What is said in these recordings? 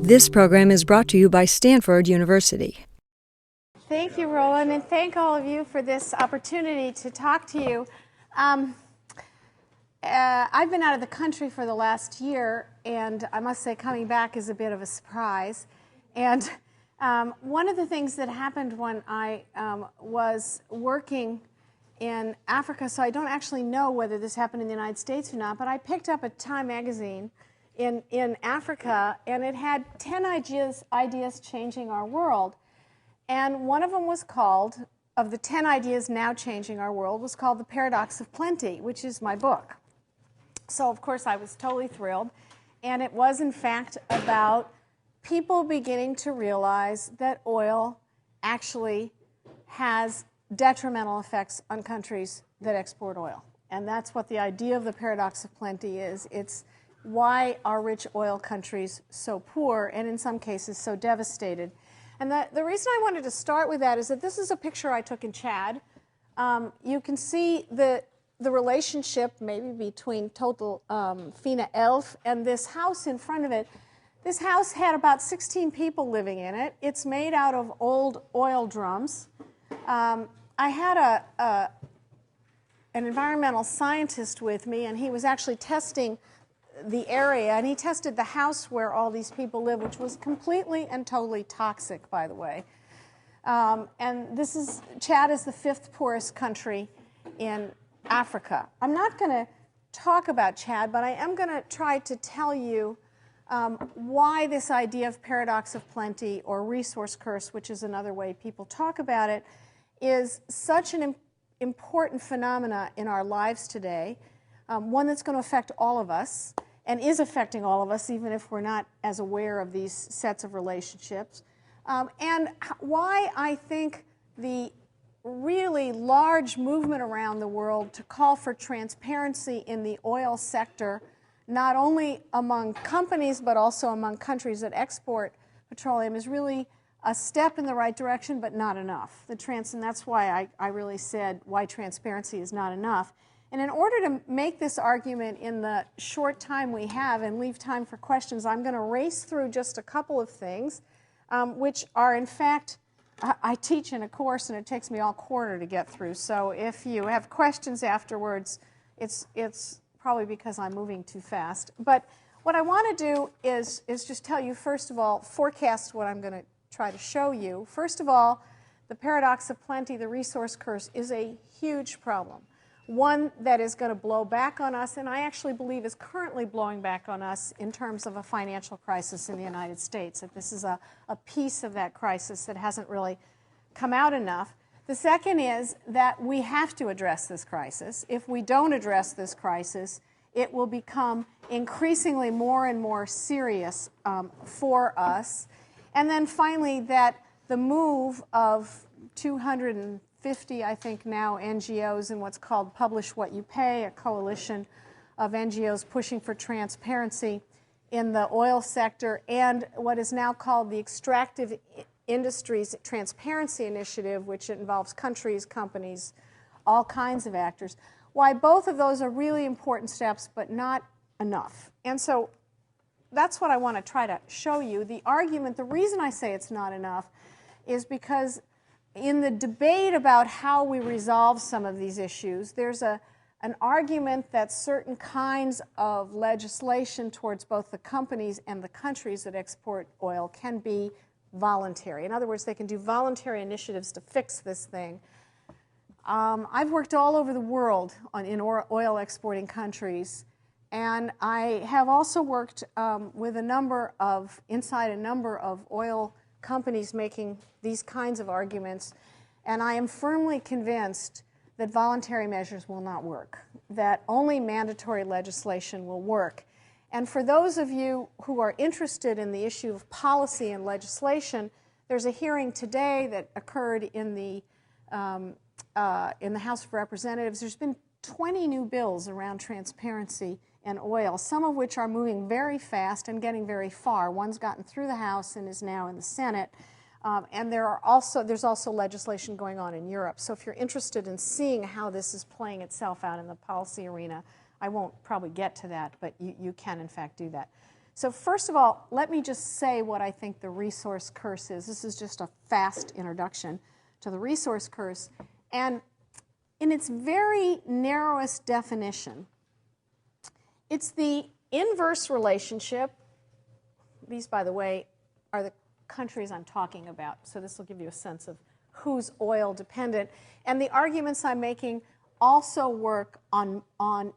This program is brought to you by Stanford University. Thank you, Roland, and thank all of you for this opportunity to talk to you. I've been out of the country for the last year, and I must say coming back is a bit of a surprise. And one of the things that happened when I was working in Africa, so I don't actually know whether this happened in the United States or not, but I picked up a Time magazine in Africa, and it had 10 ideas changing our world. And one of them was called, of the 10 ideas now changing our world, was called The Paradox of Plenty, which is my book. So, of course, I was totally thrilled. And it was, in fact, about people beginning to realize that oil actually has detrimental effects on countries that export oil. And that's what the idea of the paradox of plenty is. It's why are rich oil countries so poor and in some cases so devastated. And the reason I wanted to start with that is that this is a picture I took in Chad. You can see the relationship maybe between Total Fina Elf and this house in front of it. This house had about 16 people living in it. It's made out of old oil drums. I had an environmental scientist with me, and he was actually testing the area, and he tested the house where all these people live, which was completely and totally toxic, by the way. And Chad is the 5th poorest country in Africa. I'm not going to talk about Chad, but I am going to try to tell you why this idea of paradox of plenty or resource curse, which is another way people talk about it, is such an important phenomena in our lives today, one that's going to affect all of us and is affecting all of us, even if we're not as aware of these sets of relationships, and why I think the really large movement around the world to call for transparency in the oil sector, not only among companies but also among countries that export petroleum, is really a step in the right direction, but not enough. And that's why I really said why transparency is not enough. And in order to make this argument in the short time we have and leave time for questions, I'm going to race through just a couple of things, which are, in fact, I teach in a course, and it takes me all quarter to get through. So if you have questions afterwards, it's probably because I'm moving too fast. But what I want to do is just tell you, first of all, forecast what I'm going to try to show you. First of all, the paradox of plenty, the resource curse, is a huge problem. One that is going to blow back on us, and I actually believe is currently blowing back on us in terms of a financial crisis in the United States, that this is a piece of that crisis that hasn't really come out enough. The second is that we have to address this crisis. If we don't address this crisis, it will become increasingly more and more serious for us. And then finally, that the move of 250, I think now, NGOs in what's called Publish What You Pay, a coalition of NGOs pushing for transparency in the oil sector, and what is now called the Extractive Industries Transparency Initiative, which involves countries, companies, all kinds of actors. Why both of those are really important steps, but not enough. And so that's what I want to try to show you. The argument, the reason I say it's not enough is because in the debate about how we resolve some of these issues, there's an argument that certain kinds of legislation towards both the companies and the countries that export oil can be voluntary. In other words, they can do voluntary initiatives to fix this thing. I've worked all over the world in oil exporting countries, and I have also worked with inside a number of oil companies making these kinds of arguments, and I am firmly convinced that voluntary measures will not work, that only mandatory legislation will work. And for those of you who are interested in the issue of policy and legislation, there's a hearing today that occurred in the House of Representatives. There's been 20 new bills around transparency and oil, some of which are moving very fast and getting very far. One's gotten through the House and is now in the Senate. And there's also legislation going on in Europe. So if you're interested in seeing how this is playing itself out in the policy arena, I won't probably get to that, but you can in fact do that. So first of all, let me just say what I think the resource curse is. This is just a fast introduction to the resource curse. And in its very narrowest definition, it's the inverse relationship. These, by the way, are the countries I'm talking about. So this will give you a sense of who's oil dependent. And the arguments I'm making also work on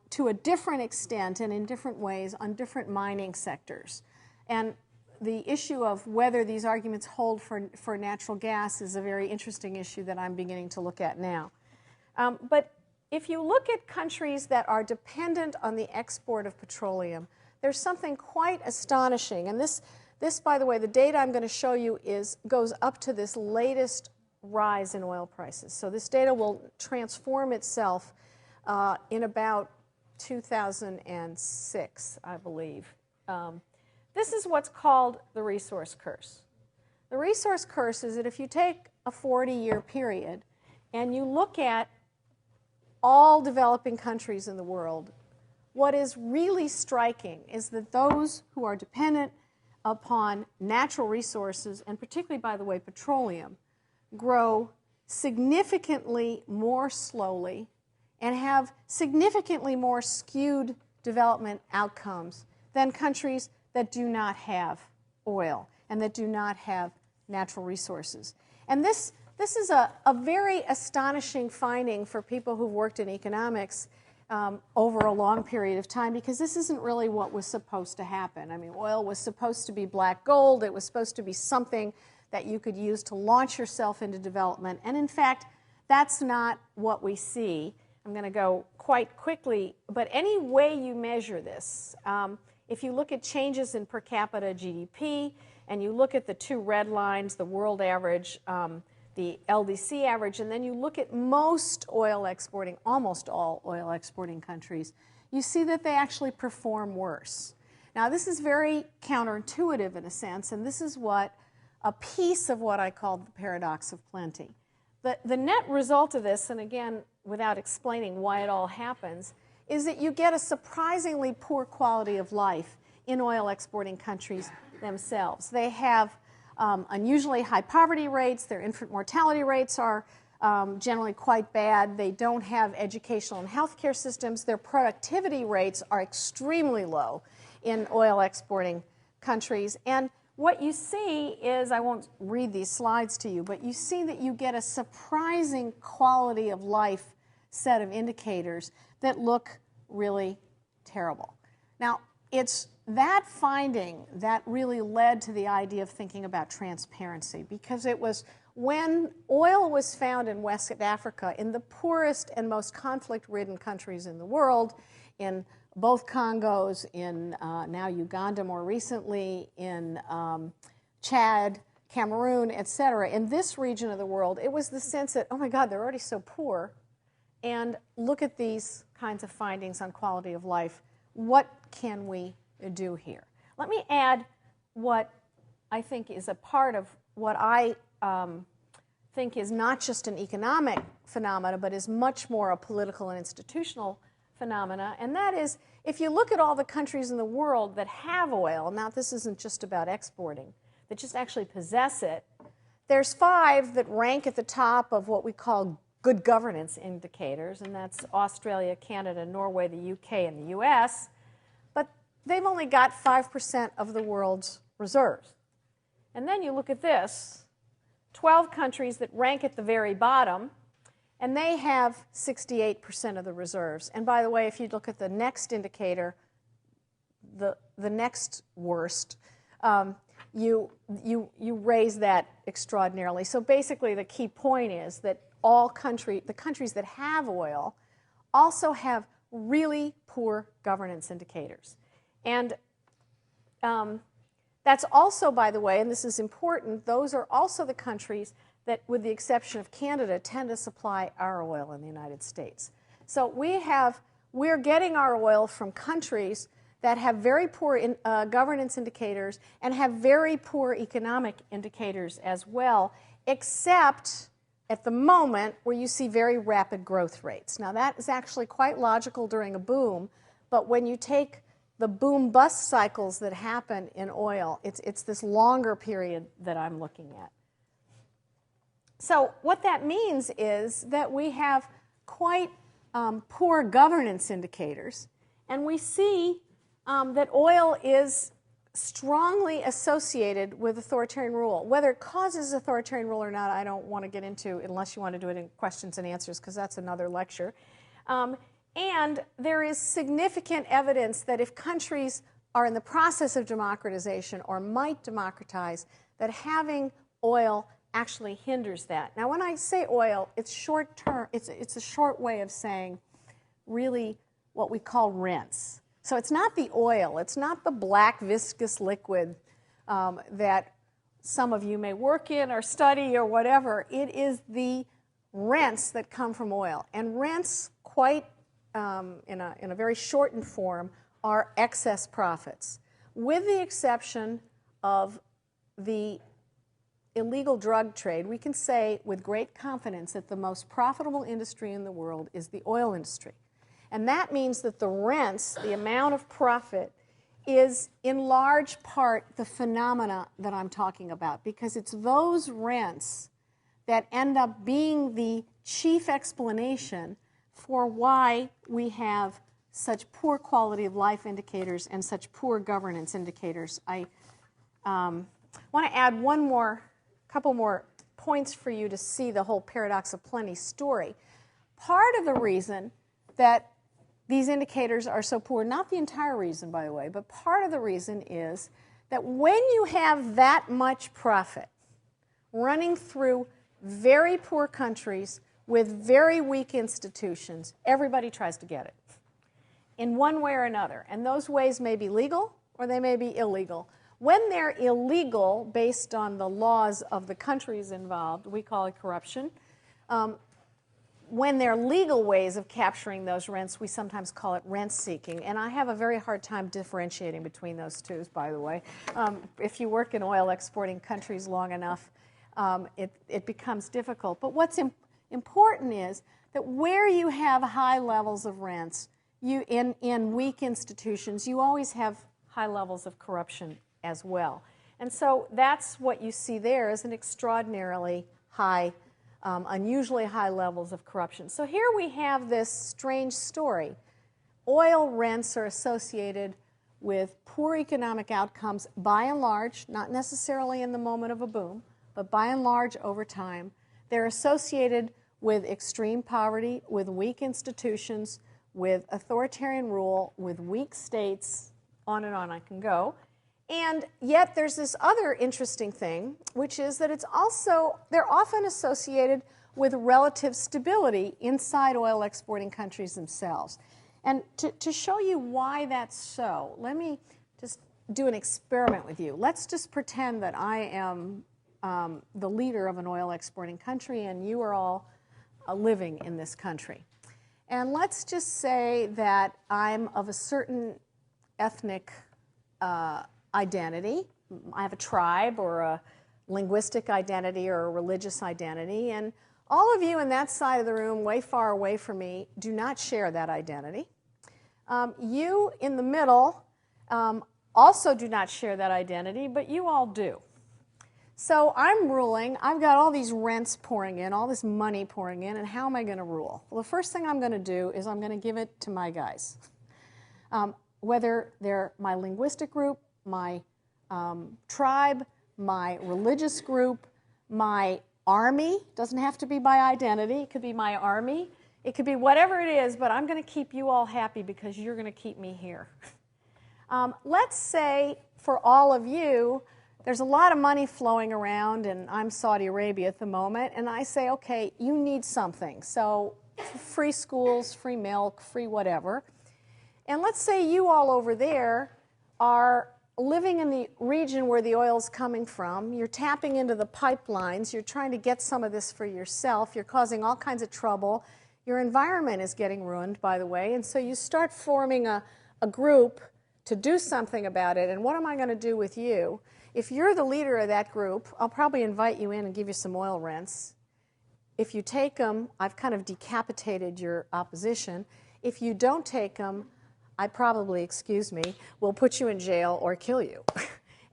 to a different extent and in different ways on different mining sectors. And the issue of whether these arguments hold for natural gas is a very interesting issue that I'm beginning to look at now. But if you look at countries that are dependent on the export of petroleum, there's something quite astonishing. And this, by the way, the data I'm going to show you goes up to this latest rise in oil prices. So this data will transform itself in about 2006, I believe. This is what's called the resource curse. The resource curse is that if you take a 40-year period and you look at all developing countries in the world, what is really striking is that those who are dependent upon natural resources, and particularly, by the way, petroleum, grow significantly more slowly and have significantly more skewed development outcomes than countries that do not have oil and that do not have natural resources. And this is a very astonishing finding for people who've worked in economics over a long period of time, because this isn't really what was supposed to happen. I mean, oil was supposed to be black gold. It was supposed to be something that you could use to launch yourself into development. And in fact, that's not what we see. I'm going to go quite quickly, but any way you measure this, if you look at changes in per capita GDP, and you look at the two red lines, the world average, the LDC average, and then you look at most oil exporting, almost all oil exporting countries, you see that they actually perform worse. Now, this is very counterintuitive in a sense, and this is a piece of what I call the paradox of plenty. The net result of this, and again, without explaining why it all happens, is that you get a surprisingly poor quality of life in oil exporting countries themselves. They have unusually high poverty rates. Their infant mortality rates are generally quite bad. They don't have educational and healthcare systems. Their productivity rates are extremely low in oil exporting countries. And what you see is, I won't read these slides to you, but you see that you get a surprising quality of life set of indicators that look really terrible. Now, it's that finding that really led to the idea of thinking about transparency, because it was when oil was found in West Africa, in the poorest and most conflict-ridden countries in the world, in both Congos, in now Uganda more recently, in Chad, Cameroon, etc. In this region of the world, it was the sense that, oh my God, they're already so poor, and look at these kinds of findings on quality of life. What can we do here? Let me add what I think is a part of what I think is not just an economic phenomena, but is much more a political and institutional phenomena, and that is, if you look at all the countries in the world that have oil, now this isn't just about exporting, that just actually possess it, there's 5 that rank at the top of what we call good governance indicators, and that's Australia, Canada, Norway, the UK, and the US, but they've only got 5% of the world's reserves. And then you look at this, 12 countries that rank at the very bottom, and they have 68% of the reserves. And by the way, if you look at the next indicator, the next worst, you raise that extraordinarily. So basically, the key point is that the countries that have oil also have really poor governance indicators. And that's also, by the way, and this is important, those are also the countries that, with the exception of Canada, tend to supply our oil in the United States. So we're getting our oil from countries that have very poor governance indicators and have very poor economic indicators as well, except at the moment where you see very rapid growth rates. Now, that is actually quite logical during a boom, but when you take the boom-bust cycles that happen in oil. It's this longer period that I'm looking at. So what that means is that we have quite poor governance indicators, and we see that oil is strongly associated with authoritarian rule. Whether it causes authoritarian rule or not, I don't want to get into unless you want to do it in questions and answers, because that's another lecture. And there is significant evidence that if countries are in the process of democratization or might democratize, that having oil actually hinders that. Now, when I say oil, it's short term. It's a short way of saying really what we call rents. So it's not the oil. It's not the black viscous liquid that some of you may work in or study or whatever. It is the rents that come from oil. And rents, quite in a very shortened form, are excess profits, with the exception of the illegal drug trade. We can say with great confidence that the most profitable industry in the world is the oil industry. And that means that the rents, the amount of profit, is in large part the phenomena that I'm talking about, because it's those rents that end up being the chief explanation for why we have such poor quality of life indicators and such poor governance indicators. I want to add couple more points for you to see the whole paradox of plenty story. Part of the reason that these indicators are so poor, not the entire reason, by the way, but part of the reason is that when you have that much profit running through very poor countries with very weak institutions, everybody tries to get it in one way or another. And those ways may be legal or they may be illegal. When they're illegal, based on the laws of the countries involved, we call it corruption. When they're legal ways of capturing those rents, we sometimes call it rent seeking. And I have a very hard time differentiating between those two, by the way. If you work in oil exporting countries long enough, it becomes difficult. But what's important is that where you have high levels of rents, in weak institutions, you always have high levels of corruption as well. And so that's what you see there is an extraordinarily high, unusually high levels of corruption. So here we have this strange story. Oil rents are associated with poor economic outcomes by and large, not necessarily in the moment of a boom, but by and large over time. They're associated with extreme poverty, with weak institutions, with authoritarian rule, with weak states, on and on I can go. And yet there's this other interesting thing, which is that they're often associated with relative stability inside oil exporting countries themselves. And to show you why that's so, let me just do an experiment with you. Let's just pretend that I am the leader of an oil exporting country and you are all living in this country. And let's just say that I'm of a certain ethnic identity. I have a tribe or a linguistic identity or a religious identity, and all of you in that side of the room, way far away from me, do not share that identity. You in the middle also do not share that identity, but you all do. So I'm ruling. I've got all these rents pouring in, all this money pouring in, and how am I going to rule? Well, the first thing I'm going to do is I'm going to give it to my guys. Whether they're my linguistic group, my tribe, my religious group, my army, doesn't have to be by identity, it could be my army, it could be whatever it is, but I'm going to keep you all happy because you're going to keep me here. Let's say for all of you, there's a lot of money flowing around, and I'm Saudi Arabia at the moment, and I say, okay, you need something. So free schools, free milk, free whatever. And let's say you all over there are living in the region where the oil's coming from. You're tapping into the pipelines. You're trying to get some of this for yourself. You're causing all kinds of trouble. Your environment is getting ruined, by the way. And so you start forming a group to do something about it. And what am I going to do with you? If you're the leader of that group, I'll probably invite you in and give you some oil rents. If you take them, I've kind of decapitated your opposition. If you don't take them, I probably, excuse me, will put you in jail or kill you.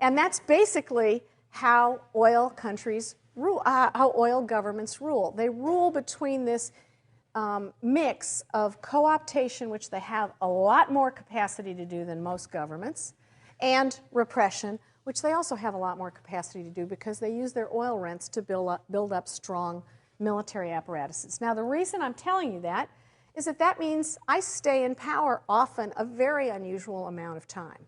And that's basically how oil countries rule, how oil governments rule. They rule between this mix of co-optation, which they have a lot more capacity to do than most governments, and repression, which they also have a lot more capacity to do because they use their oil rents to build up strong military apparatuses. Now, the reason I'm telling you that is that means I stay in power often a very unusual amount of time.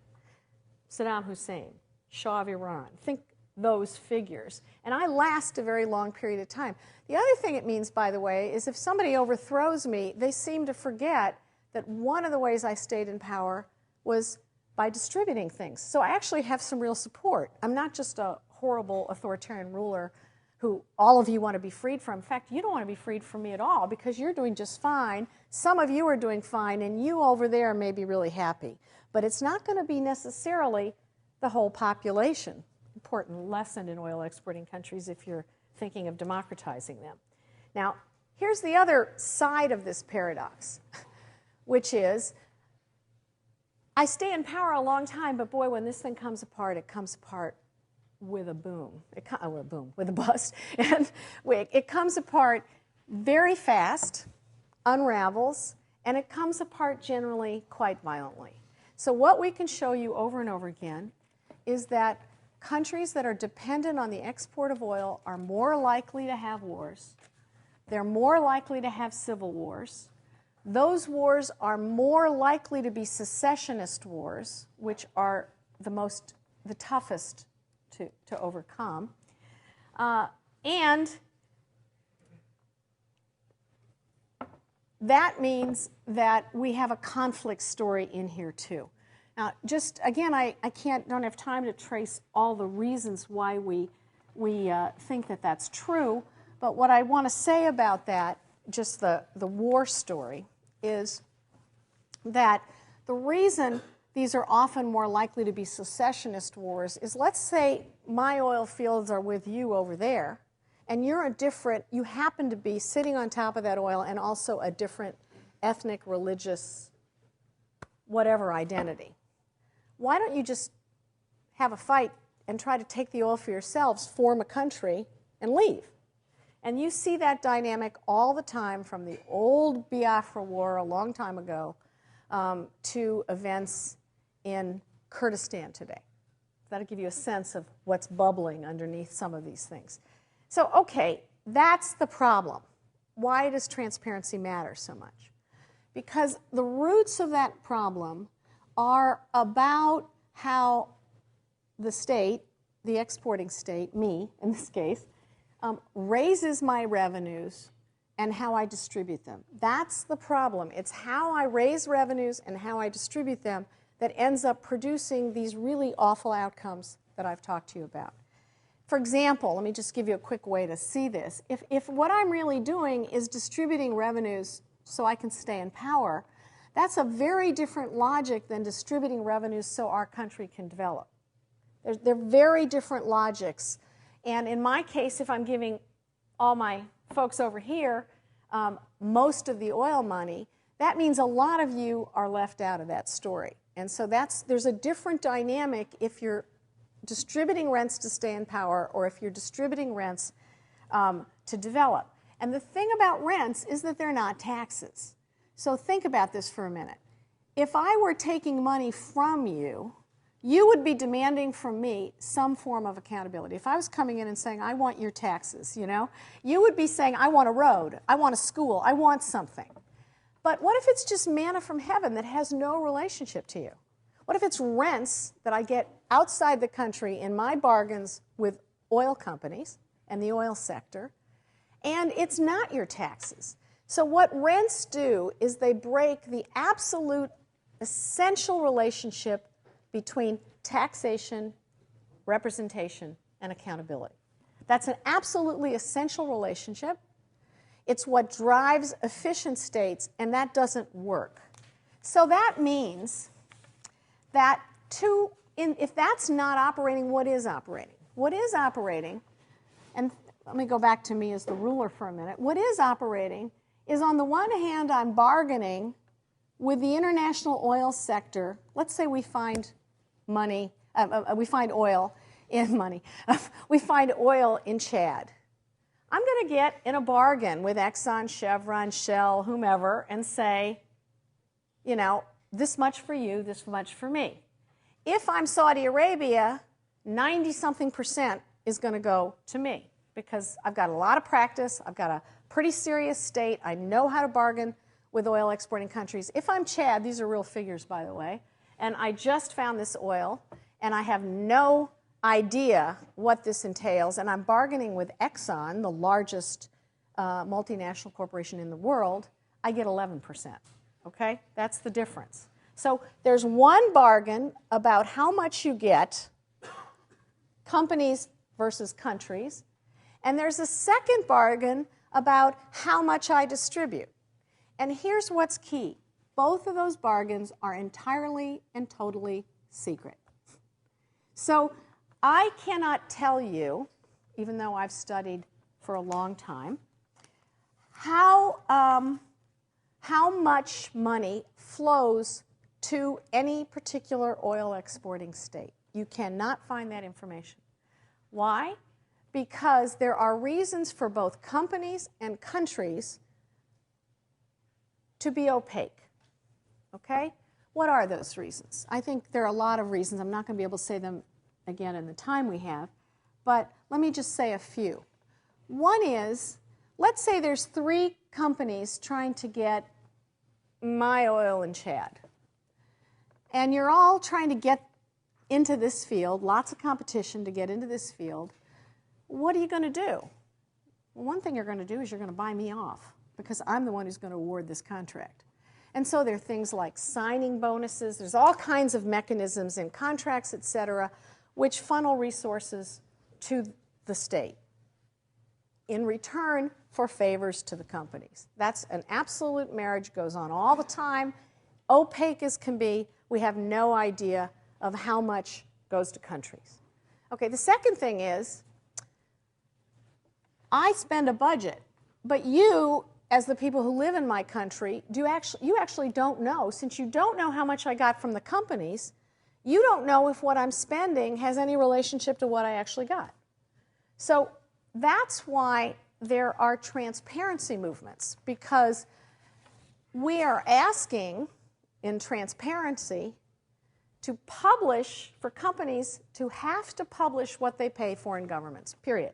Saddam Hussein, Shah of Iran, think those figures. And I last a very long period of time. The other thing it means, by the way, is if somebody overthrows me, they seem to forget that one of the ways I stayed in power was by distributing things. So I actually have some real support. I'm not just a horrible authoritarian ruler who all of you want to be freed from. In fact, you don't want to be freed from me at all because you're doing just fine. Some of you are doing fine, and you over there may be really happy. But it's not going to be necessarily the whole population. Important lesson in oil exporting countries if you're thinking of democratizing them. Now, here's the other side of this paradox, which is I stay in power a long time, but boy, when this thing comes apart, it comes apart with a boom. With a bust. And it comes apart very fast, unravels, and it comes apart generally quite violently. So what we can show you over and over again is that countries that are dependent on the export of oil are more likely to have wars. They're more likely to have civil wars. Those wars are more likely to be secessionist wars, which are the toughest to overcome. And that means that we have a conflict story in here too. Now, just again, I don't have time to trace all the reasons why we think that that's true, but what I want to say about that, just the war story, is that the reason these are often more likely to be secessionist wars is, let's say my oil fields are with you over there, and you happen to be sitting on top of that oil and also a different ethnic, religious, whatever identity. Why don't you just have a fight and try to take the oil for yourselves, form a country, and leave? And you see that dynamic all the time from the old Biafra War a long time ago to events in Kurdistan today. That'll give you a sense of what's bubbling underneath some of these things. So, okay, that's the problem. Why does transparency matter so much? Because the roots of that problem are about how the state, the exporting state, me in this case, raises my revenues and how I distribute them. That's the problem. It's how I raise revenues and how I distribute them that ends up producing these really awful outcomes that I've talked to you about. For example, let me just give you a quick way to see this. If what I'm really doing is distributing revenues so I can stay in power, that's a very different logic than distributing revenues so our country can develop. They're very different logics. And in my case, if I'm giving all my folks over here most of the oil money, that means a lot of you are left out of that story. And so there's a different dynamic if you're distributing rents to stay in power or if you're distributing rents to develop. And the thing about rents is that they're not taxes. So think about this for a minute. If I were taking money from you, you would be demanding from me some form of accountability. If I was coming in and saying, I want your taxes, you would be saying, I want a road, I want a school, I want something. But what if it's just manna from heaven that has no relationship to you? What if it's rents that I get outside the country in my bargains with oil companies and the oil sector, and it's not your taxes? So what rents do is they break the absolute essential relationship between taxation, representation, and accountability. That's an absolutely essential relationship. It's what drives efficient states, and that doesn't work. So that means that if that's not operating, what is operating? What is operating, and let me go back to me as the ruler for a minute. What is operating is, on the one hand, I'm bargaining with the international oil sector, let's say we find money, we find oil in money, we find oil in Chad. I'm going to get in a bargain with Exxon, Chevron, Shell, whomever, and say, you know, this much for you, this much for me. If I'm Saudi Arabia, 90-something% is going to go to me because I've got a lot of practice, I've got a pretty serious state, I know how to bargain with oil exporting countries. If I'm Chad, these are real figures, by the way, and I just found this oil, and I have no idea what this entails, and I'm bargaining with Exxon, the largest multinational corporation in the world, I get 11%. Okay? That's the difference. So there's one bargain about how much you get, companies versus countries, and there's a second bargain about how much I distribute. And here's what's key. Both of those bargains are entirely and totally secret. So I cannot tell you, even though I've studied for a long time, how much money flows to any particular oil exporting state. You cannot find that information. Why? Because there are reasons for both companies and countries to be opaque. Okay? What are those reasons? I think there are a lot of reasons. I'm not going to be able to say them again in the time we have, but let me just say a few. One is, let's say there's 3 companies trying to get my oil in Chad. And you're all trying to get into this field, lots of competition to get into this field. What are you going to do? Well, one thing you're going to do is you're going to buy me off because I'm the one who's going to award this contract. And so there are things like signing bonuses. There's all kinds of mechanisms in contracts, et cetera, which funnel resources to the state in return for favors to the companies. That's an absolute marriage, goes on all the time, opaque as can be. We have no idea of how much goes to countries. Okay, the second thing is, I spend a budget, but you, as the people who live in my country, you actually don't know. Since you don't know how much I got from the companies, you don't know if what I'm spending has any relationship to what I actually got. So that's why there are transparency movements, because we are asking in transparency to publish, for companies to have to publish what they pay foreign governments, period.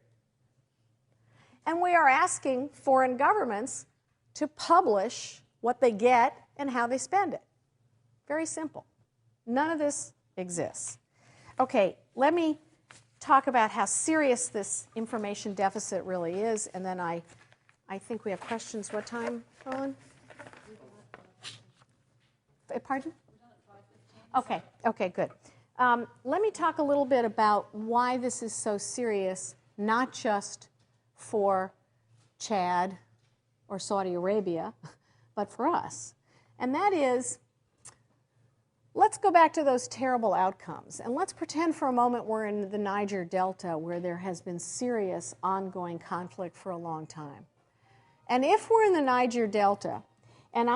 And we are asking foreign governments to publish what they get and how they spend it. Very simple. None of this exists. Okay, let me talk about how serious this information deficit really is, and then I think we have questions. What time, Roland? Pardon? Okay, good. Let me talk a little bit about why this is so serious, not just for Chad or Saudi Arabia, but for us. And that is, let's go back to those terrible outcomes, and let's pretend for a moment we're in the Niger Delta, where there has been serious ongoing conflict for a long time. And if we're in the Niger Delta, and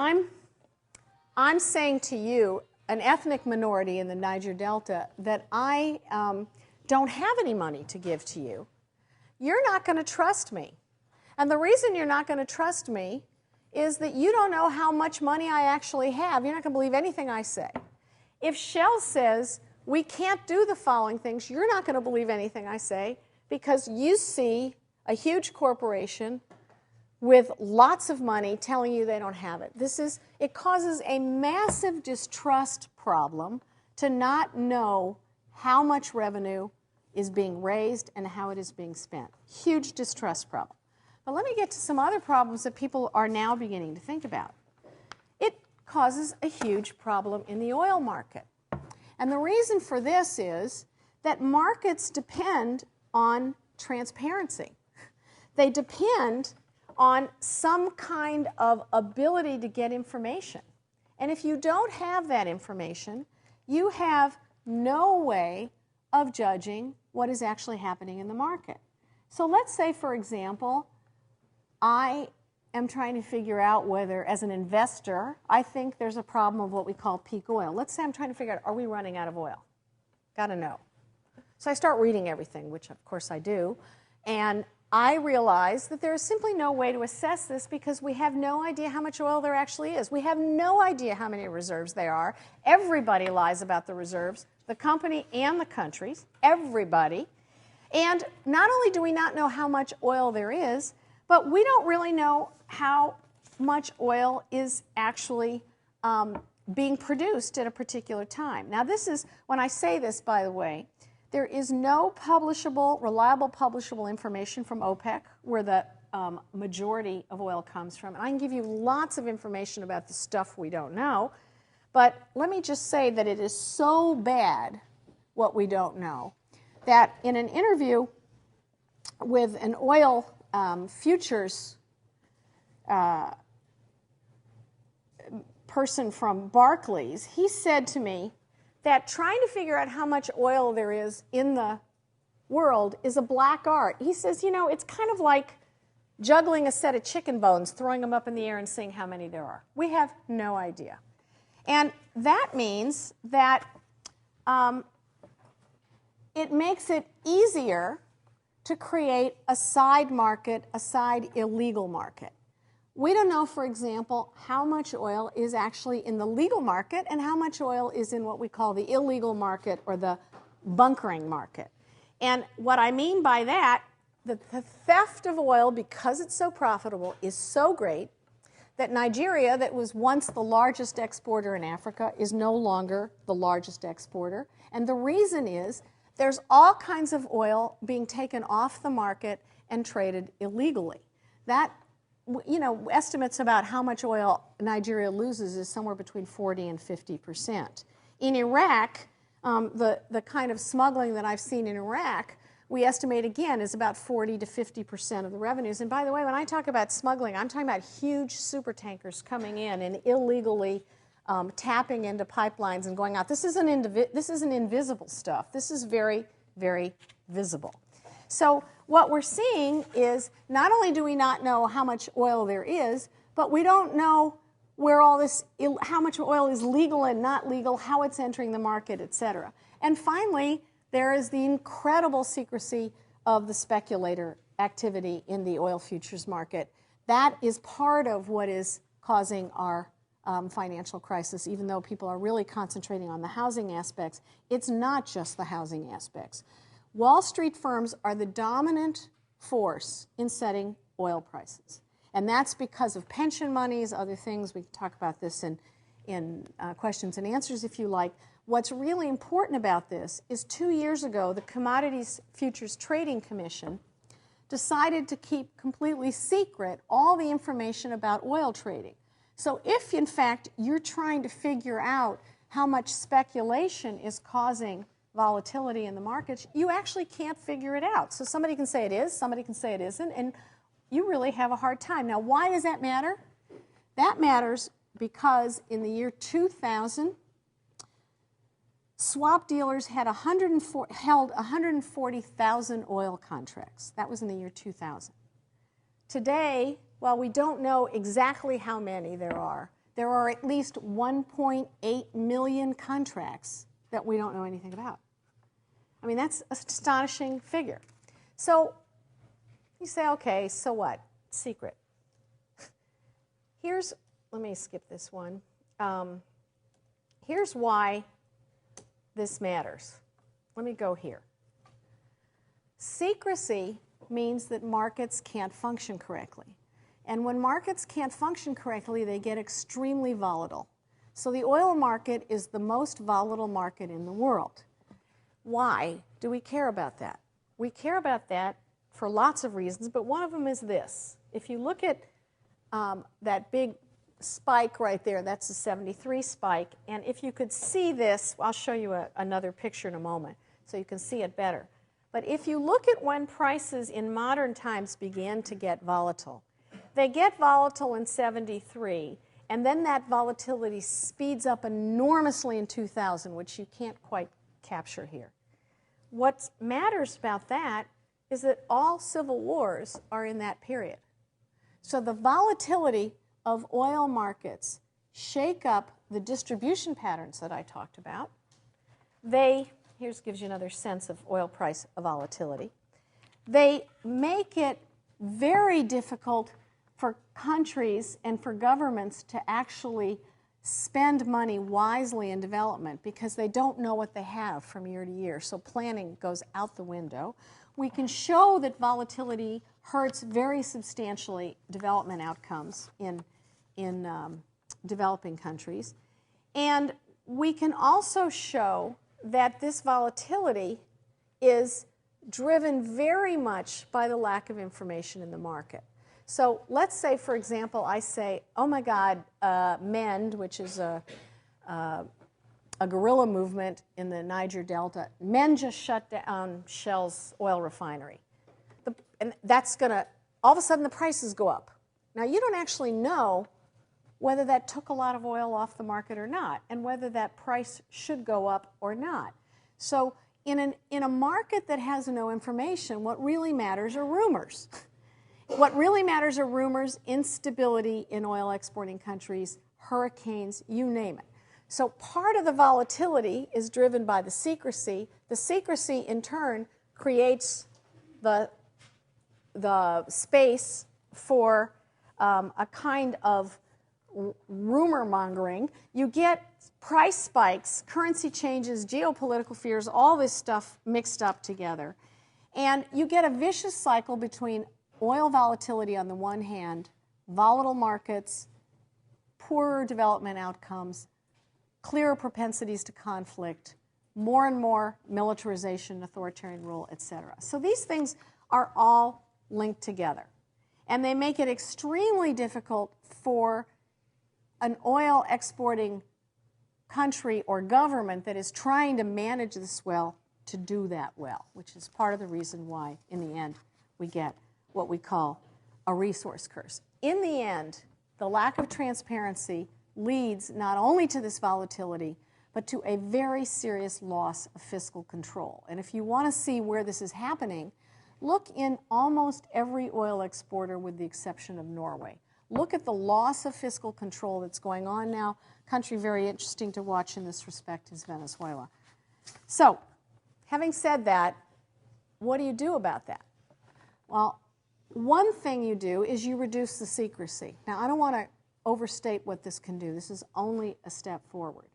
I'm saying to you, an ethnic minority in the Niger Delta, that I don't have any money to give to you, you're not going to trust me. And the reason you're not going to trust me is that you don't know how much money I actually have. You're not going to believe anything I say. If Shell says, we can't do the following things, you're not going to believe anything I say, because you see a huge corporation with lots of money telling you they don't have it. It causes a massive distrust problem to not know how much revenue is being raised and how it is being spent. Huge distrust problem. But let me get to some other problems that people are now beginning to think about. It causes a huge problem in the oil market. And the reason for this is that markets depend on transparency. They depend on some kind of ability to get information. And if you don't have that information, you have no way of judging what is actually happening in the market. So let's say, for example, I am trying to figure out whether, as an investor, I think there's a problem of what we call peak oil. Let's say I'm trying to figure out, are we running out of oil? Got to know. So I start reading everything, which of course I do, and I realize that there is simply no way to assess this because we have no idea how much oil there actually is. We have no idea how many reserves there are. Everybody lies about the reserves, the company and the countries, everybody. And not only do we not know how much oil there is, but we don't really know how much oil is actually being produced at a particular time. Now this is, when I say this, by the way, there is no publishable, reliable publishable information from OPEC where the majority of oil comes from. And I can give you lots of information about the stuff we don't know, but let me just say that it is so bad what we don't know that in an interview with an oil futures person from Barclays, he said to me that trying to figure out how much oil there is in the world is a black art. He says, you know, it's kind of like juggling a set of chicken bones, throwing them up in the air and seeing how many there are. We have no idea. And that means that it makes it easier to create a side market, a side illegal market. We don't know, for example, how much oil is actually in the legal market and how much oil is in what we call the illegal market or the bunkering market. And what I mean by that, the theft of oil, because it's so profitable, is so great that Nigeria, that was once the largest exporter in Africa, is no longer the largest exporter. And the reason is there's all kinds of oil being taken off the market and traded illegally. That, you know, estimates about how much oil Nigeria loses is somewhere between 40 and 50%. In Iraq, the kind of smuggling that I've seen in Iraq, we estimate again is about 40 to 50% of the revenues. And by the way, when I talk about smuggling, I'm talking about huge super tankers coming in and illegally tapping into pipelines and going out. This isn't invisible stuff. This is very, very visible. So what we're seeing is not only do we not know how much oil there is, but we don't know where all this, how much oil is legal and not legal, how it's entering the market, et cetera. And finally, there is the incredible secrecy of the speculator activity in the oil futures market. That is part of what is causing our financial crisis, even though people are really concentrating on the housing aspects. It's not just the housing aspects. Wall Street firms are the dominant force in setting oil prices. And that's because of pension monies, other things. We can talk about this in questions and answers if you like. What's really important about this is 2 years ago, the Commodities Futures Trading Commission decided to keep completely secret all the information about oil trading. So if, in fact, you're trying to figure out how much speculation is causing volatility in the markets, you actually can't figure it out. So somebody can say it is, somebody can say it isn't, and you really have a hard time. Now, why does that matter? That matters because in the year 2000, swap dealers had held 140,000 oil contracts. That was in the year 2000. Today, while we don't know exactly how many there are at least 1.8 million contracts that we don't know anything about. I mean, that's an astonishing figure. So you say, okay, so what? Secret. Let me skip this one. Here's why this matters. Let me go here. Secrecy means that markets can't function correctly. And when markets can't function correctly, they get extremely volatile. So the oil market is the most volatile market in the world. Why do we care about that? We care about that for lots of reasons, but one of them is this. If you look at that big spike right there, that's the 73 spike, and if you could see this, I'll show you another picture in a moment so you can see it better. But if you look at when prices in modern times began to get volatile, they get volatile in 73, and then that volatility speeds up enormously in 2000, which you can't quite capture here. What matters about that is that all civil wars are in that period. So the volatility of oil markets shake up the distribution patterns that I talked about. Here's gives you another sense of oil price volatility. They make it very difficult for countries and for governments to actually spend money wisely in development because they don't know what they have from year to year. So planning goes out the window. We can show that volatility hurts very substantially development outcomes in developing countries. And we can also show that this volatility is driven very much by the lack of information in the market. So let's say, for example, I say, oh my God, MEND, which is a guerrilla movement in the Niger Delta, MEND just shut down Shell's oil refinery. And that's going to, all of a sudden the prices go up. Now you don't actually know whether that took a lot of oil off the market or not, and whether that price should go up or not. So in a market that has no information, what really matters are rumors. What really matters are rumors, instability in oil exporting countries, hurricanes, you name it. So part of the volatility is driven by the secrecy. The secrecy, in turn, creates the space for a kind of rumor mongering. You get price spikes, currency changes, geopolitical fears, all this stuff mixed up together. And you get a vicious cycle between oil volatility on the one hand, volatile markets, poorer development outcomes, clearer propensities to conflict, more and more militarization, authoritarian rule, etc. So these things are all linked together. And they make it extremely difficult for an oil exporting country or government that is trying to manage this well to do that well, which is part of the reason why, in the end, we get what we call a resource curse. In the end, the lack of transparency leads not only to this volatility, but to a very serious loss of fiscal control. And if you want to see where this is happening, look in almost every oil exporter with the exception of Norway. Look at the loss of fiscal control that's going on now. Country very interesting to watch in this respect is Venezuela. So, having said that, what do you do about that? Well, one thing you do is you reduce the secrecy. Now, I don't want to overstate what this can do. This is only a step forward.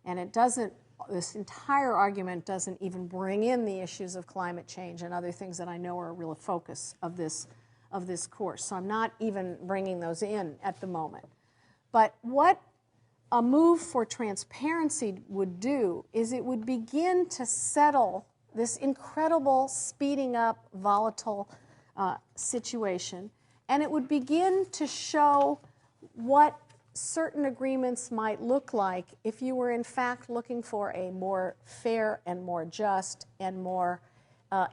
And it doesn't, this entire argument doesn't even bring in the issues of climate change and other things that I know are a real focus of this course. So I'm not even bringing those in at the moment. But what a move for transparency would do is it would begin to settle this incredible speeding up volatile situation, and it would begin to show what certain agreements might look like if you were in fact looking for a more fair and more just and more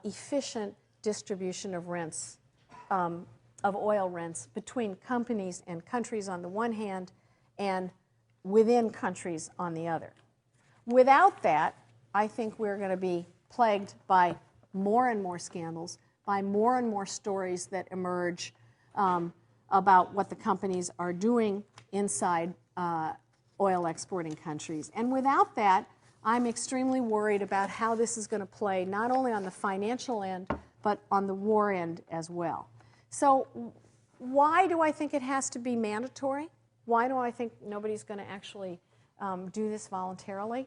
efficient distribution of rents, of oil rents between companies and countries on the one hand and within countries on the other. Without that, I think we're going to be plagued by more and more scandals, by more and more stories that emerge about what the companies are doing inside oil exporting countries. And without that, I'm extremely worried about how this is going to play not only on the financial end, but on the war end as well. So why do I think it has to be mandatory? Why do I think nobody's going to actually do this voluntarily?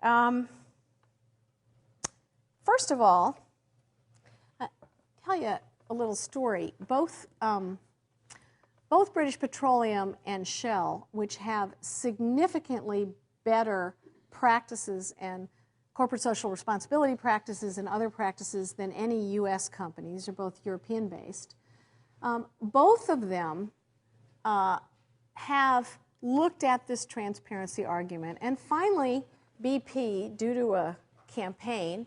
First of all, I'll tell you a little story. Both British Petroleum and Shell, which have significantly better practices and corporate social responsibility practices and other practices than any U.S. company, these are both European-based, both of them have looked at this transparency argument. And finally, BP, due to a campaign,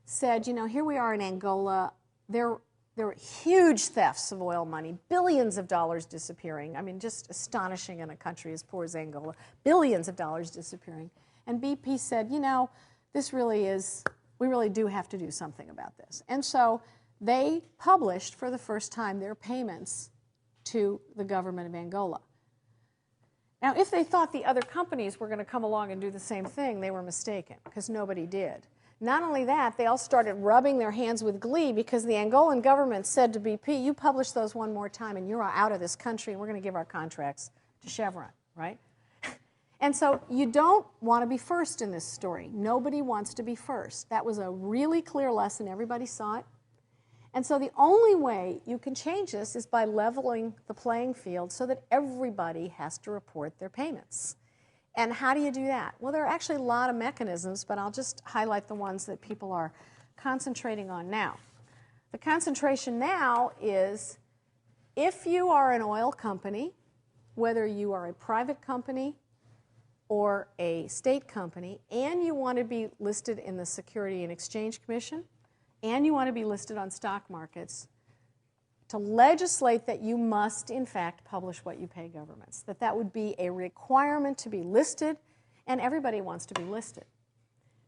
said, you know, here we are in Angola. There were huge thefts of oil money, billions of dollars disappearing. I mean, just astonishing in a country as poor as Angola, billions of dollars disappearing. And BP said, you know, this really is, we really do have to do something about this. And so they published for the first time their payments to the government of Angola. Now, if they thought the other companies were going to come along and do the same thing, they were mistaken, because nobody did. Not only that, they all started rubbing their hands with glee because the Angolan government said to BP, you publish those one more time and you're out of this country and we're going to give our contracts to Chevron, right? And so you don't want to be first in this story. Nobody wants to be first. That was a really clear lesson. Everybody saw it. And so the only way you can change this is by leveling the playing field so that everybody has to report their payments. And how do you do that? Well, there are actually a lot of mechanisms, but I'll just highlight the ones that people are concentrating on now. The concentration now is if you are an oil company, whether you are a private company or a state company, and you want to be listed in the Securities and Exchange Commission, and you want to be listed on stock markets, to legislate that you must, in fact, publish what you pay governments, that would be a requirement to be listed, and everybody wants to be listed.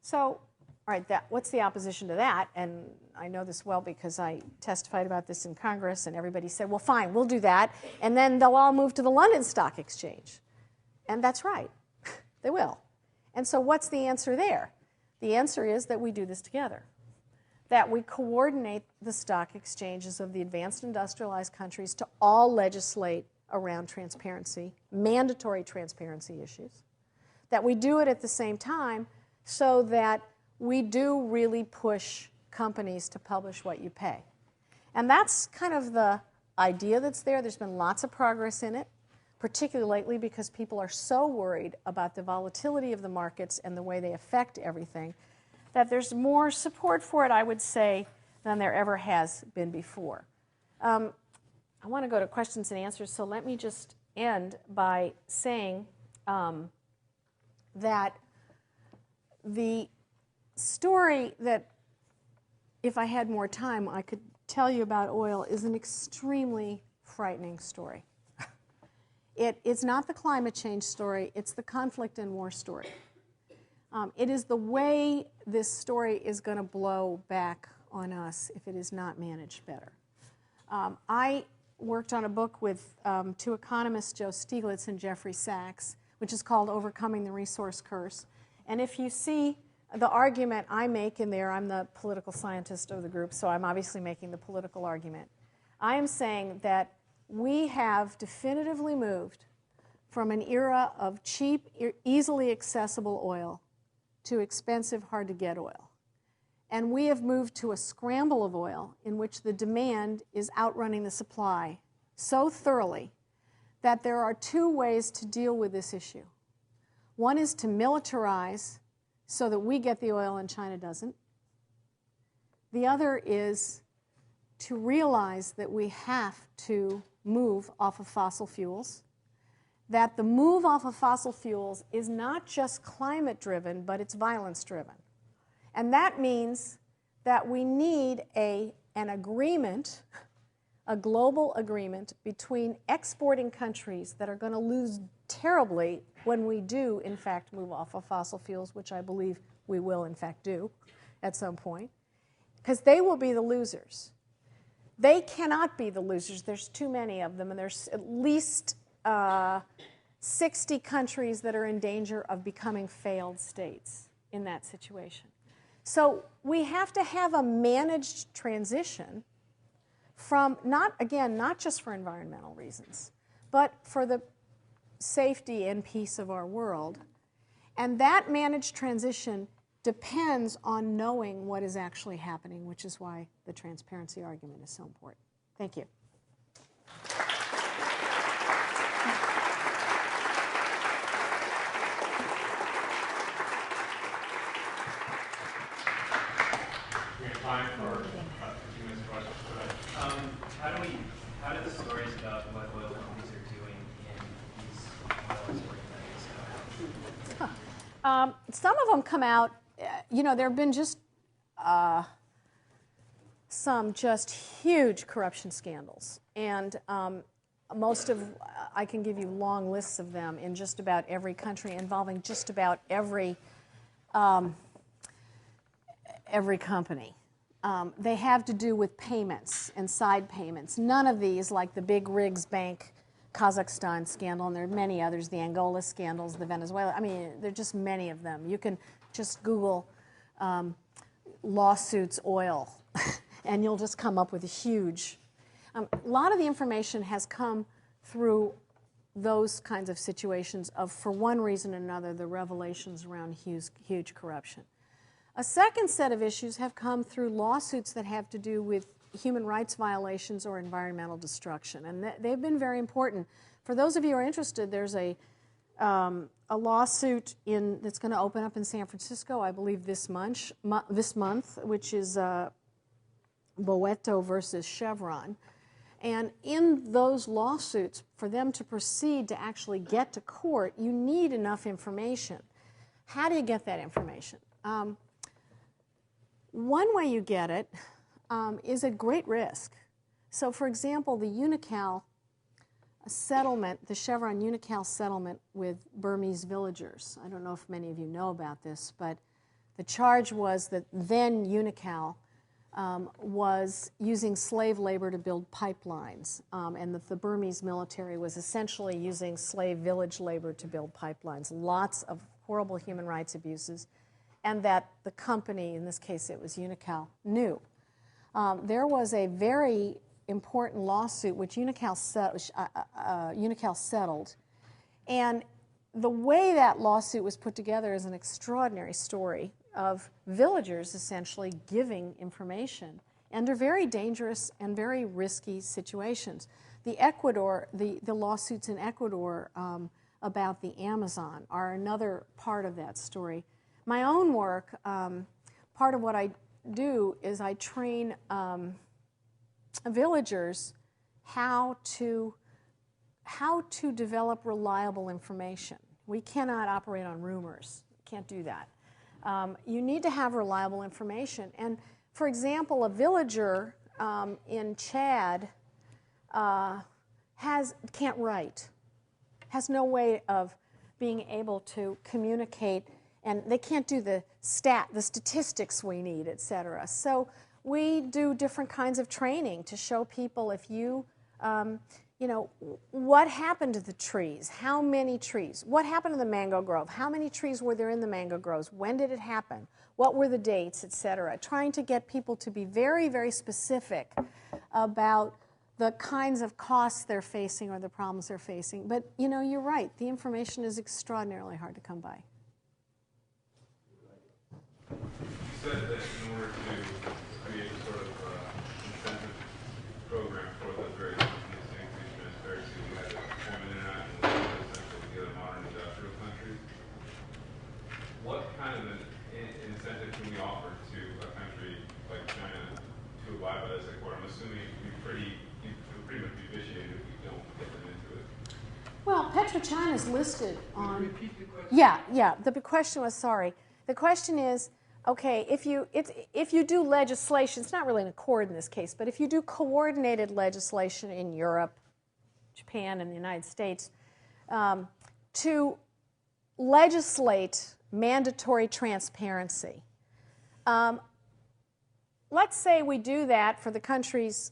So, all right, what's the opposition to that? And I know this well because I testified about this in Congress, and everybody said, well, fine, we'll do that, and then they'll all move to the London Stock Exchange. And that's right, they will. And so what's the answer there? The answer is that we do this together, that we coordinate the stock exchanges of the advanced industrialized countries to all legislate around transparency, mandatory transparency issues, that we do it at the same time so that we do really push companies to publish what you pay. And that's kind of the idea that's there. There's been lots of progress in it, particularly lately because people are so worried about the volatility of the markets and the way they affect everything, that there's more support for it, I would say, than there ever has been before. I want to go to questions and answers, so let me just end by saying that the story that, if I had more time, I could tell you about oil is an extremely frightening story. It's not the climate change story, it's the conflict and war story. It is the way this story is going to blow back on us if it is not managed better. I worked on a book with two economists, Joe Stiglitz and Jeffrey Sachs, which is called Overcoming the Resource Curse. And if you see the argument I make in there, I'm the political scientist of the group, so I'm obviously making the political argument. I am saying that we have definitively moved from an era of cheap, easily accessible oil to expensive, hard-to-get oil. And we have moved to a scramble of oil in which the demand is outrunning the supply so thoroughly that there are two ways to deal with this issue. One is to militarize so that we get the oil and China doesn't. The other is to realize that we have to move off of fossil fuels, that the move off of fossil fuels is not just climate-driven, but it's violence-driven. And that means that we need an agreement, a global agreement between exporting countries that are going to lose terribly when we do, in fact, move off of fossil fuels, which I believe we will, in fact, do at some point, because they will be the losers. They cannot be the losers. There's too many of them, and there's at least 60 countries that are in danger of becoming failed states in that situation. So we have to have a managed transition from, not just for environmental reasons, but for the safety and peace of our world. And that managed transition depends on knowing what is actually happening, which is why the transparency argument is so important. Thank you. We have time for a few minutes of questions. How do the stories about what oil companies are doing in these oil exporting countries? Some of them come out, there have been just some just huge corruption scandals. And I can give you long lists of them in just about every country involving just about every company. they have to do with payments and side payments. None of these, like the big Riggs Bank Kazakhstan scandal, and there are many others, the Angola scandals, the Venezuela, I mean, there are just many of them. You can just Google lawsuits oil, and you'll just come up with a huge, a lot of the information has come through those kinds of situations of, for one reason or another, the revelations around huge corruption. A second set of issues have come through lawsuits that have to do with human rights violations or environmental destruction, and they've been very important. For those of you who are interested, there's a lawsuit that's going to open up in San Francisco, I believe this month, which is Boeto versus Chevron. And in those lawsuits, for them to proceed to actually get to court, you need enough information. How do you get that information? One way you get it is at great risk. So, for example, the Unical settlement, the Chevron Unical settlement with Burmese villagers. I don't know if many of you know about this, but the charge was that then Unical was using slave labor to build pipelines, and that the Burmese military was essentially using slave village labor to build pipelines. Lots of horrible human rights abuses, and that the company, in this case it was Unical, knew. There was a very important lawsuit which Unical settled, and the way that lawsuit was put together is an extraordinary story of villagers essentially giving information under very dangerous and very risky situations. The lawsuits in Ecuador about the Amazon are another part of that story. My own work, part of what I do is I train villagers how to develop reliable information. We cannot operate on rumors. Can't do that. You need to have reliable information. And for example, a villager in Chad can't write, has no way of being able to communicate, and they can't do the statistics we need, et cetera. So we do different kinds of training to show people if you what happened to the trees? How many trees? What happened to the mango grove? How many trees were there in the mango groves? When did it happen? What were the dates, etc.? Trying to get people to be very, very specific about the kinds of costs they're facing or the problems they're facing. But, you're right. The information is extraordinarily hard to come by. You said that in order to create a sort of incentive program for the various companies to increase transparency, we had to form an international incentive to the modern industrial countries. What kind of an incentive can we offer to a country like China to abide by this accord? I'm assuming you pretty much be vitiated if we don't get them into it. Well, PetroChina is listed on. Could you repeat the question? Yeah. The question was, sorry. The question is, okay, if you do legislation, it's not really an accord in this case, but if you do coordinated legislation in Europe, Japan, and the United States to legislate mandatory transparency, let's say we do that for the countries,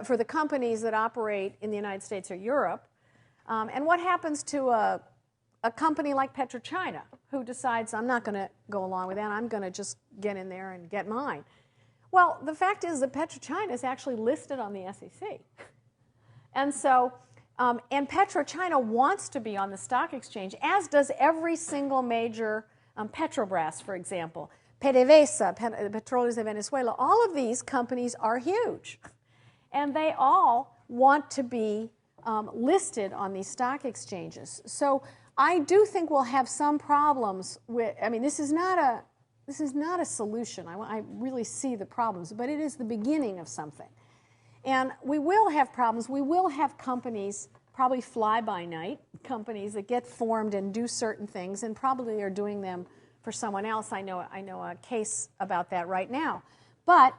for the companies that operate in the United States or Europe, and what happens to a company like PetroChina who decides, I'm not going to go along with that, I'm going to just get in there and get mine. Well, the fact is that PetroChina is actually listed on the SEC. And so, and PetroChina wants to be on the stock exchange, as does every single major, Petrobras, for example, PDVSA, Petróleos de Venezuela. All of these companies are huge. And they all want to be listed on these stock exchanges. So I do think we'll have some problems with, this is not a solution. I really see the problems, but it is the beginning of something. And we will have problems. We will have companies, probably fly-by-night companies that get formed and do certain things and probably are doing them for someone else. I know a case about that right now. But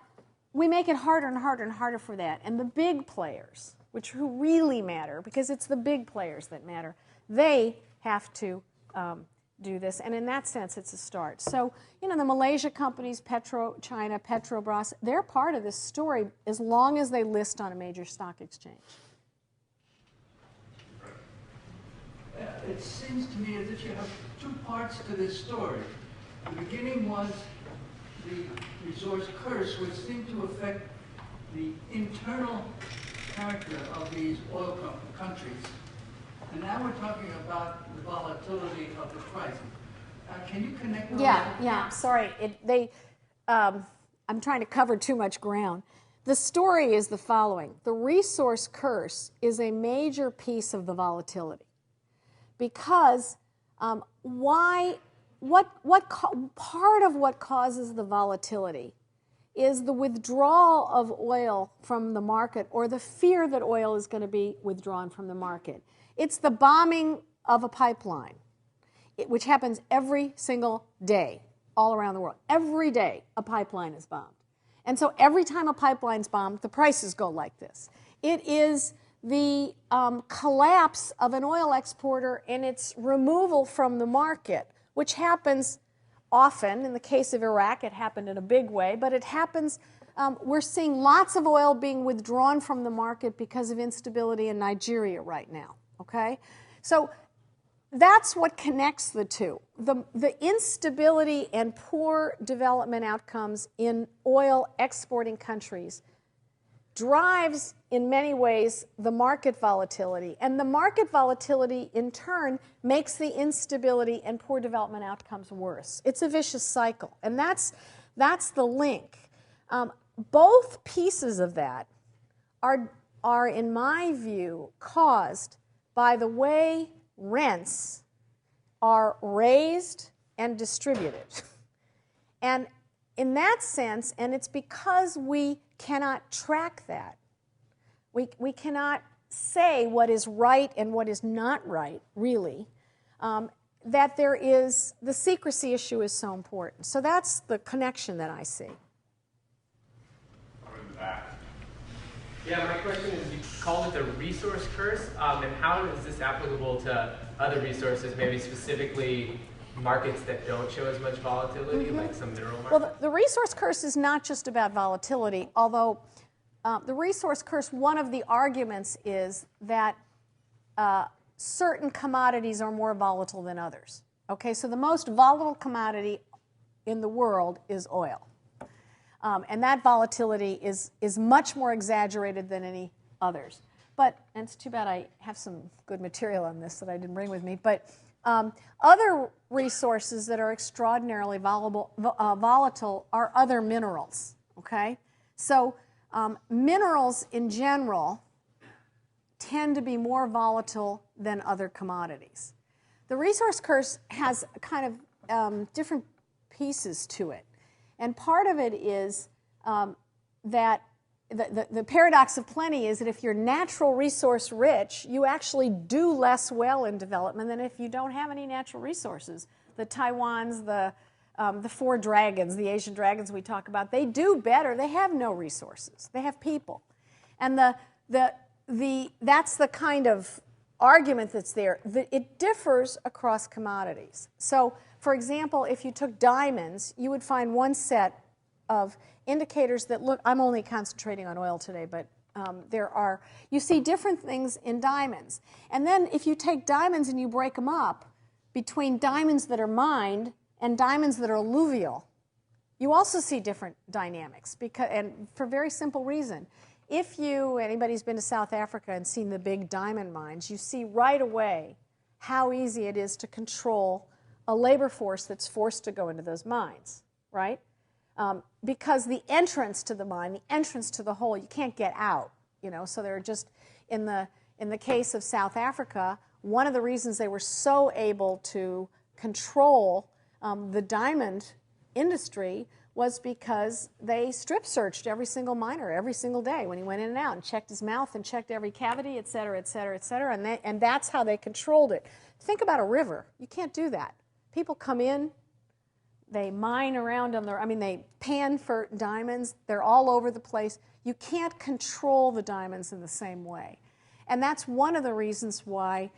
we make it harder and harder and harder for that. And the big players, who really matter, because it's the big players that matter, they have to do this, and in that sense, it's a start. So, you know, the Malaysia companies, PetroChina, Petrobras, they're part of this story as long as they list on a major stock exchange. It seems to me as if you have two parts to this story. The beginning was the resource curse, which seemed to affect the internal character of these oil countries. And now we're talking about the volatility of the price. Can you connect those? Yeah. Sorry, I'm trying to cover too much ground. The story is the following. The resource curse is a major piece of the volatility. Because part of what causes the volatility is the withdrawal of oil from the market, or the fear that oil is going to be withdrawn from the market. It's the bombing of a pipeline, which happens every single day all around the world. Every day a pipeline is bombed. And so every time a pipeline's bombed, the prices go like this. It is the collapse of an oil exporter and its removal from the market, which happens often. In the case of Iraq, it happened in a big way, but it happens, we're seeing lots of oil being withdrawn from the market because of instability in Nigeria right now, okay? So that's what connects the two. The instability and poor development outcomes in oil exporting countries drives, in many ways, the market volatility. And the market volatility, in turn, makes the instability and poor development outcomes worse. It's a vicious cycle. And that's the link. Both pieces of that are, in my view, caused by the way rents are raised and distributed. And in that sense, and it's because we cannot track that. We cannot say what is right and what is not right, really, that there is, the secrecy issue is so important. So that's the connection that I see. Yeah, my question is, you called it the resource curse, and how is this applicable to other resources, maybe specifically markets that don't show as much volatility, like some mineral markets? Well, the resource curse is not just about volatility, although the resource curse, one of the arguments is that certain commodities are more volatile than others. Okay, so the most volatile commodity in the world is oil. And that volatility is much more exaggerated than any others. But, and it's too bad I have some good material on this that I didn't bring with me, but other resources that are extraordinarily volatile are other minerals, okay? So minerals in general tend to be more volatile than other commodities. The resource curse has kind of different pieces to it. And part of it is that the paradox of plenty is that if you're natural resource rich, you actually do less well in development than if you don't have any natural resources. The Taiwans, the four dragons, the Asian dragons we talk about, they do better. They have no resources. They have people. And that's the kind of argument that's there. It differs across commodities. So, for example, if you took diamonds, you would find one set of indicators that look, I'm only concentrating on oil today, but you see different things in diamonds. And then if you take diamonds and you break them up between diamonds that are mined and diamonds that are alluvial, you also see different dynamics, and for a very simple reason. If anybody's been to South Africa and seen the big diamond mines, you see right away how easy it is to control a labor force that's forced to go into those mines, right? Because the entrance to the mine, the entrance to the hole, you can't get out, so they're just, in the case of South Africa, one of the reasons they were so able to control the diamond industry was because they strip searched every single miner every single day when he went in and out and checked his mouth and checked every cavity, et cetera, et cetera, et cetera, and that's how they controlled it. Think about a river. You can't do that. People come in, they mine around they pan for diamonds. They're all over the place. You can't control the diamonds in the same way. And that's one of the reasons why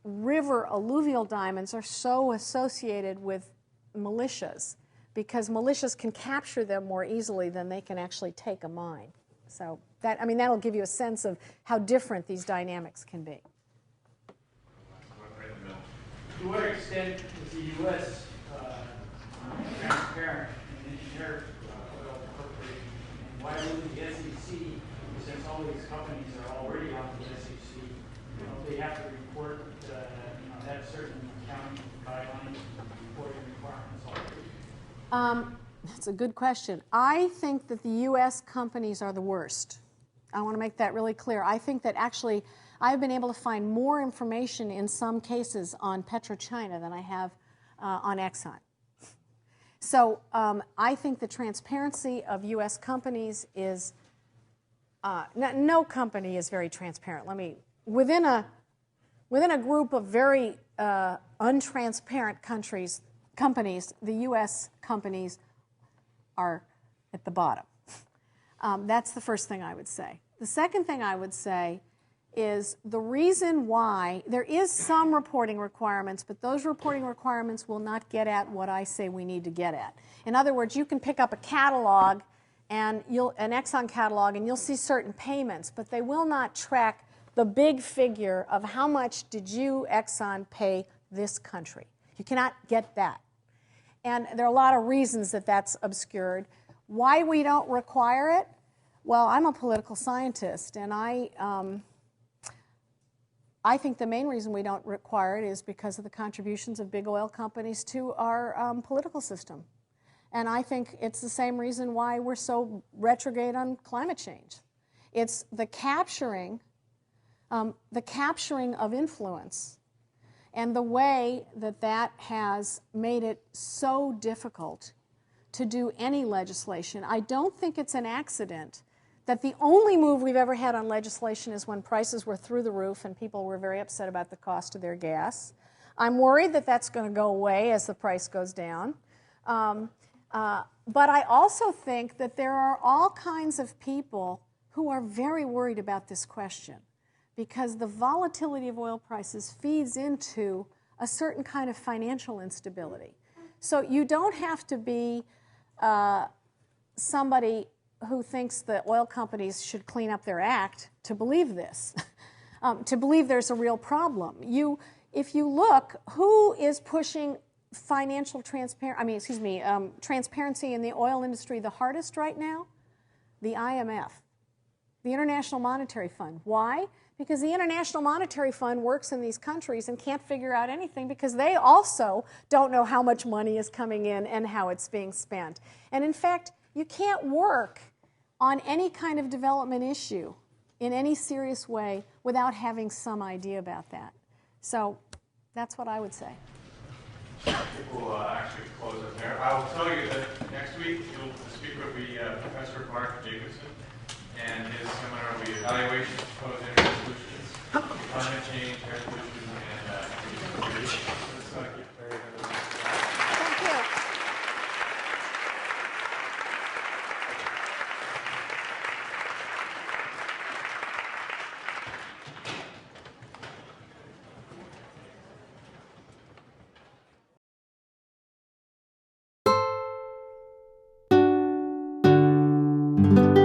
river alluvial diamonds are so associated with militias, because militias can capture them more easily than they can actually take a mine. So that, I mean, that'll give you a sense of how different these dynamics can be. To what extent is the U.S. transparent in their oil corporation? And why wouldn't the SEC, since all these companies are already on the SEC, they have to report, have certain accounting guidelines and reporting requirements already? That's a good question. I think that the U.S. companies are the worst. I want to make that really clear. I think that actually I've been able to find more information in some cases on PetroChina than I have on Exxon. So I think the transparency of U.S. companies is, no company is very transparent. Within a group of very untransparent companies, the U.S. companies are at the bottom. That's the first thing I would say. The second thing I would say is the reason why there is some reporting requirements, but those reporting requirements will not get at what I say we need to get at. In other words, you can pick up a catalog, and an Exxon catalog, and you'll see certain payments, but they will not track the big figure of how much did you, Exxon, pay this country. You cannot get that. And there are a lot of reasons that that's obscured. Why we don't require it? Well, I'm a political scientist, and I think the main reason we don't require it is because of the contributions of big oil companies to our political system. And I think it's the same reason why we're so retrograde on climate change. It's the capturing of influence and the way that that has made it so difficult to do any legislation. I don't think it's an accident that the only move we've ever had on legislation is when prices were through the roof and people were very upset about the cost of their gas. I'm worried that that's going to go away as the price goes down. But I also think that there are all kinds of people who are very worried about this question, because the volatility of oil prices feeds into a certain kind of financial instability. So you don't have to be somebody who thinks that oil companies should clean up their act to believe this, to believe there's a real problem. If you look, who is pushing financial transparency in the oil industry the hardest right now? The IMF, the International Monetary Fund. Why? Because the International Monetary Fund works in these countries and can't figure out anything because they also don't know how much money is coming in and how it's being spent. And in fact, you can't work on any kind of development issue in any serious way without having some idea about that. So that's what I would say. I think we'll actually close it there. I will tell you that next week the speaker will be Professor Mark Jacobson, and his seminar will be Evaluation of Proposed Energy Solutions, Climate Change, Air Pollution, and it's going to keep very good. Thank you.